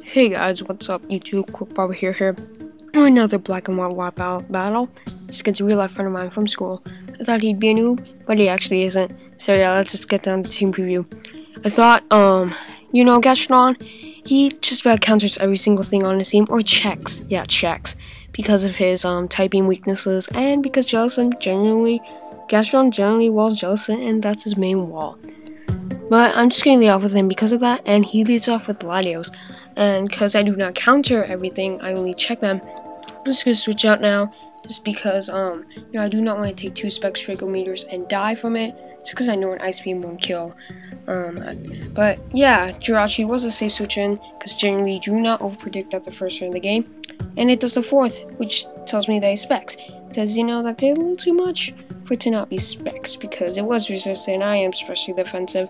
Hey guys, what's up YouTube? Quick Barber here. Another black and white battle. This kid's a real life friend of mine from school. I thought he'd be a noob, but he actually isn't. So yeah, let's just get down to team preview. I thought, Gastro, he just about counters every single thing on his team, or checks. Yeah, checks. Because of his typing weaknesses, and because Gastro generally walls Jellicent, and that's his main wall. But I'm just going to lead off with him because of that, and he leads off with Latios. And because I do not counter everything, I only check them. I'm just going to switch out now, just because, I do not want to take 2 Spectrometers and die from it, just because I know an Ice Beam won't kill. But yeah, Jirachi was a safe switch in, because generally do not overpredict at the first turn of the game. And it does the 4th, which tells me that he's Specs. Because, that did a little too much for it to not be Specs, because it was resistant, I am especially defensive.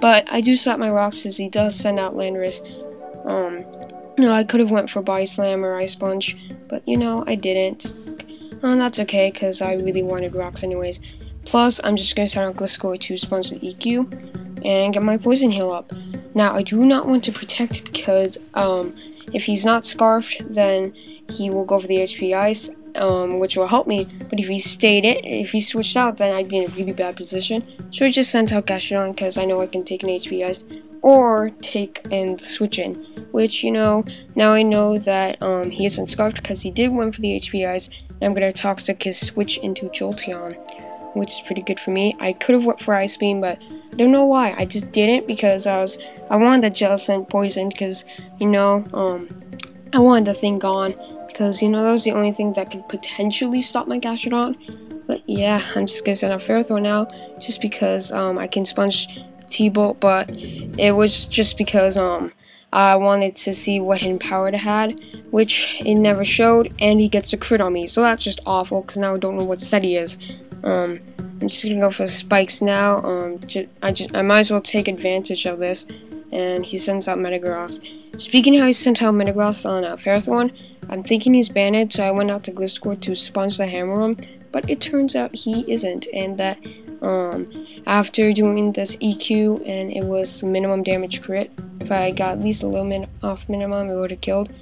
But I do slap my rocks as he does send out Landorus. I could have went for Body Slam or Ice Punch, but I didn't. That's okay, because I really wanted rocks anyways. Plus, I'm just going to send out Gastro to sponge the EQ and get my Poison Heal up. Now, I do not want to protect because if he's not Scarfed, then he will go for the HP Ice, which will help me. But if he switched out, then I'd be in a really bad position. So I just sent out Gastrodon because I know I can take an HP Ice or take and switch in. Which, now I know that he isn't Scarfed because he did win for the HP Ice. And I'm going to Toxic his switch into Jolteon, which is pretty good for me. I could have went for Ice Beam, but I don't know why. I just didn't because I wanted the Jellicent Poison because, I wanted the thing gone. Because, that was the only thing that could potentially stop my Gastrodon. But yeah, I'm just going to send out Ferrothorn now. Just because I can sponge T-Bolt. But it was just because I wanted to see what hidden power it had. Which it never showed. And he gets a crit on me. So that's just awful. Because now I don't know what set he is. I'm just going to go for spikes now. I might as well take advantage of this. And he sends out Metagross. Speaking of how he sent out Metagross on Ferrothorn, I'm thinking he's banned, so I went out to Gliscor to sponge the hammer room, but it turns out he isn't, and that after doing this EQ and it was minimum damage crit, if I got at least a little bit off minimum, it would have killed.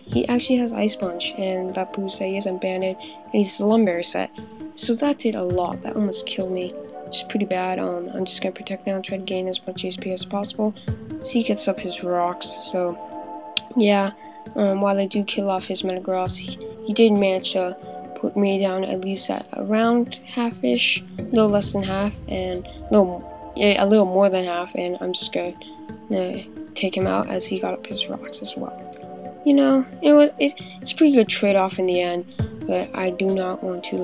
He actually has Ice Punch, and that proves that he isn't banned, and he's the Lumberry set. So that did a lot. That almost killed me, which is pretty bad. I'm just gonna protect now and try to gain as much HP as possible. So he gets up his rocks. So yeah. While I do kill off his Metagross, he did manage to put me down at least at around half-ish, a little less than half, and a little more than half, and I'm just going to take him out as he got up his rocks as well. It's a pretty good trade-off in the end, but I do not want to,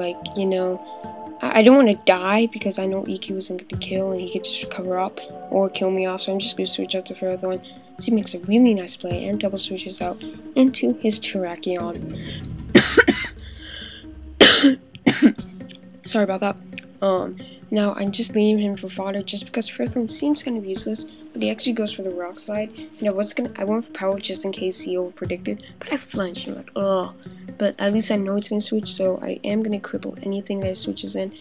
I don't want to die because I know EQ isn't going to kill and he could just recover up or kill me off, so I'm just going to switch out to Ferrothorn. So he makes a really nice play and double switches out into his Terrakion. Sorry about that. Now I'm just leaving him for fodder just because Ferrothorn seems kind of useless, but he actually goes for the Rock Slide. I went for Power just in case he overpredicted, but I flinched. I'm like, ugh. But at least I know it's gonna switch, so I am gonna cripple anything that it switches in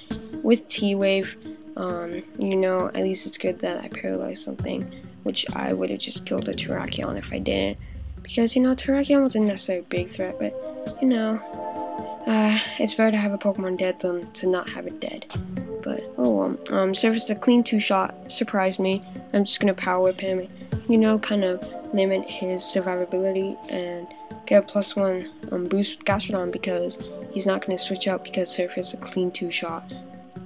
with T-Wave. At least it's good that I paralyzed something, which I would have just killed a Terrakion if I didn't. Because, Terrakion wasn't necessarily a big threat, but, it's better to have a Pokemon dead than to not have it dead. But, oh well. Surface a clean 2-shot surprised me. I'm just gonna Power Whip him, kind of limit his survivability and get a +1 boost with Gastrodon because he's not gonna switch out because Surface a clean 2-shot.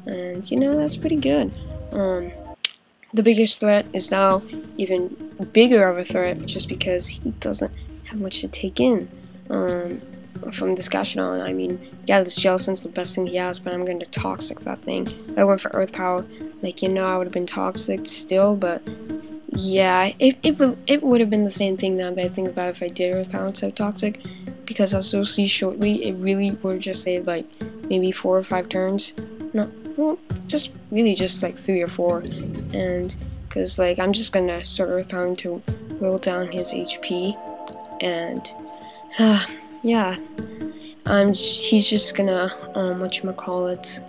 And, that's pretty good. The biggest threat is now even bigger of a threat just because he doesn't have much to take in from this Gastrodon. I mean, yeah, this Jellicent's the best thing he has, but I'm going to Toxic that thing. If I went for Earth Power, I would have been Toxic still, but yeah, it would have been the same thing now that I think about if I did Earth Power instead of Toxic, because as you'll see shortly, it really would just say maybe 4 or 5 turns. No, well, just 3 or 4, and because I'm just gonna start Earth Power to roll down his HP, and yeah, he's just gonna whatchamacallit,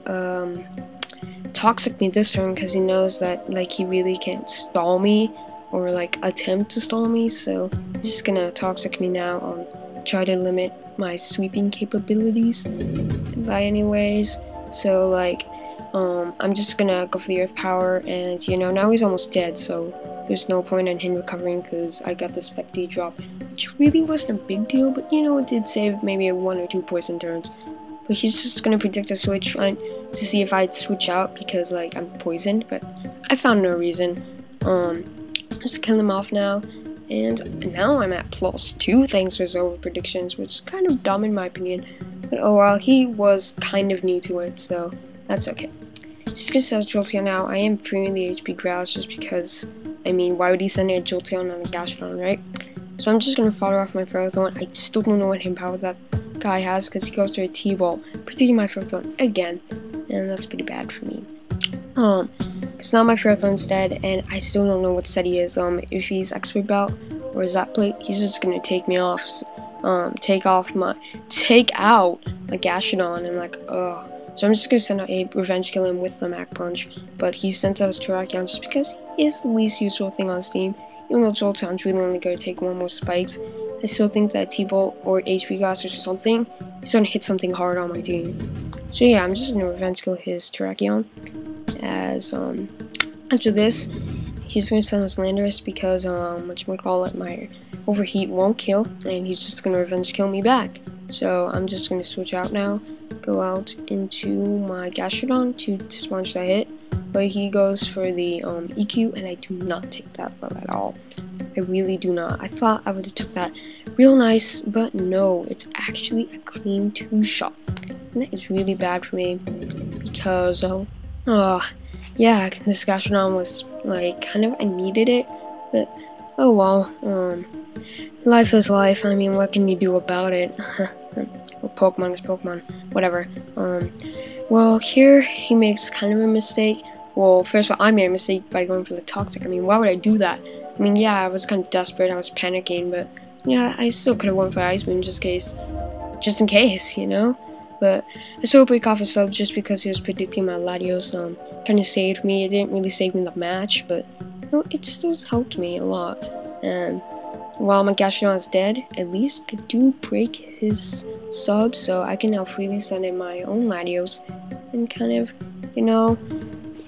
toxic me this turn because he knows that like he really can't stall me or like attempt to stall me. So he's just gonna toxic me now, try to limit my sweeping capabilities by anyways. So like I'm just gonna go for the earth power, and you know, now he's almost dead, so there's no point in him recovering because I got the spectate drop, which really wasn't a big deal, but you know, it did save maybe 1 or 2 poison turns. But he's just gonna predict a switch, trying to see if I'd switch out because like I'm poisoned, but I found no reason. Just kill him off now, and now I'm at +2 thanks to his over predictions, which is kind of dumb in my opinion. But oh well, he was kind of new to it, so that's okay. Just gonna send a Jolteon now. I am freeing the HP Grouse just because, I mean, why would he send a Jolteon on a Gastro, right? So I'm just gonna fodder off my Ferrothorn. I still don't know what him power that guy has because he goes through a T-Ball, predicting my Ferrothorn again, and that's pretty bad for me. Because now my Ferrothorn's dead, and I still don't know what set he is. If he's Expert Belt or Zap Plate, he's just gonna take me off. Take out my Gastrodon, and like, ugh. So I'm just gonna send out a revenge kill him with the Mach Punch, but he sent out his Terrakion just because he is the least useful thing on his team. Even though Jolteon's really only gonna take 1 more spikes, I still think that T-Bolt or HP Glass or something is gonna hit something hard on my team. So yeah, I'm just gonna revenge kill his Terrakion. As after this, he's gonna send us Landorus because my overheat won't kill, and he's just gonna revenge kill me back. So I'm just gonna switch out now, go out into my Gastrodon to sponge that hit, but he goes for the EQ, and I do not take that well at all. I really do not. I thought I would have took that real nice, but no, it's actually a clean 2-shot, and that is really bad for me because yeah, this Gastrodon was like kind of, I needed it, but oh well. Life is life. I mean, what can you do about it? Well, Pokemon is Pokemon. Whatever. Well, here he makes kind of a mistake. Well, first of all, I made a mistake by going for the Toxic. I mean, why would I do that? I mean, yeah, I was kind of desperate. I was panicking, but yeah, I still could have went for Ice Beam just in case, you know. But I still break off a sub just because he was predicting my Latios. Kind of saved me. It didn't really save me the match, but no, it still helped me a lot. And while my Gastrodon is dead, at least I do break his sub, so I can now freely send in my own Latios and kind of, you know,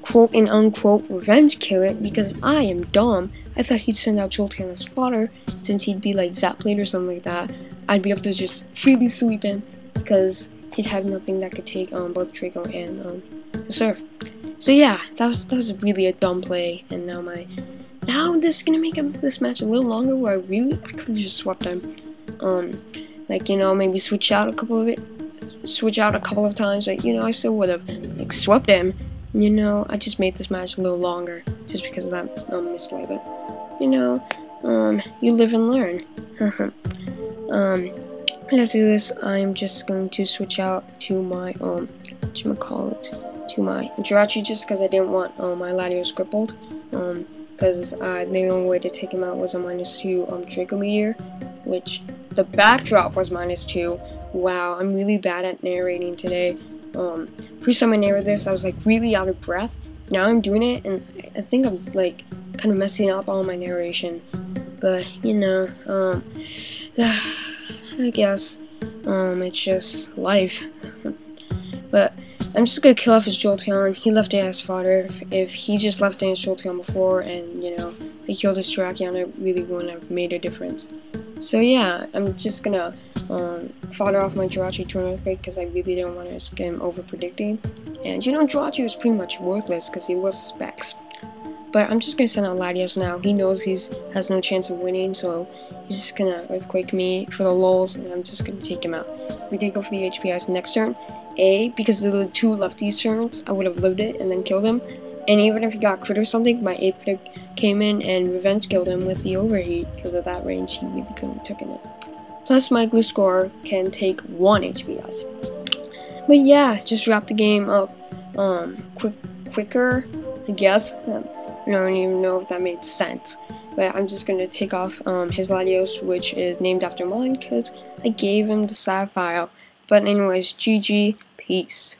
quote and unquote revenge kill it because I am dumb. I thought he'd send out Jolteon as fodder since he'd be like Zap Plate or something like that. I'd be able to just freely sweep him because he'd have nothing that could take both Draco and the Surf. So yeah, that was really a dumb play, and now this is gonna make this match a little longer where I could have just swapped him. Like, you know, maybe switch out a couple of times, like, you know, I still would have like swapped him. You know, I just made this match a little longer just because of that misplay, but you know, you live and learn. After this, I'm just going to switch out to my to my Jirachi just because I didn't want my Latios crippled. Because the only way to take him out was a -2 Draco Meteor, which the backdrop was -2. Wow, I'm really bad at narrating today. First time I narrated this, I was like really out of breath. Now I'm doing it, and I think I'm like kind of messing up all my narration. But you know, I guess it's just life. But I'm just gonna kill off his Jolteon. He left it as fodder. If he just left it as Jolteon before, and you know, he killed his Terrakion, it really wouldn't have made a difference. So yeah, I'm just gonna fodder off my Jirachi to an Earthquake because I really didn't want to risk him over predicting. And you know, Jirachi was pretty much worthless because he was specs. But I'm just gonna send out Latios now. He knows he has no chance of winning, so he's just gonna Earthquake me for the lulz, and I'm just gonna take him out. We did go for the HPIs next turn. Because of the 2 lefties turns, I would have lived it and then killed him. And even if he got crit or something, my A critic came in and revenge killed him with the overheat because of that range. He really couldn't have taken it. Plus, my glue score can take 1 HPIs. But yeah, just wrap the game up quicker, I guess. I don't even know if that made sense. But I'm just gonna take off his Latios, which is named after mine, because I gave him the Sapphire But anyways, GG, peace.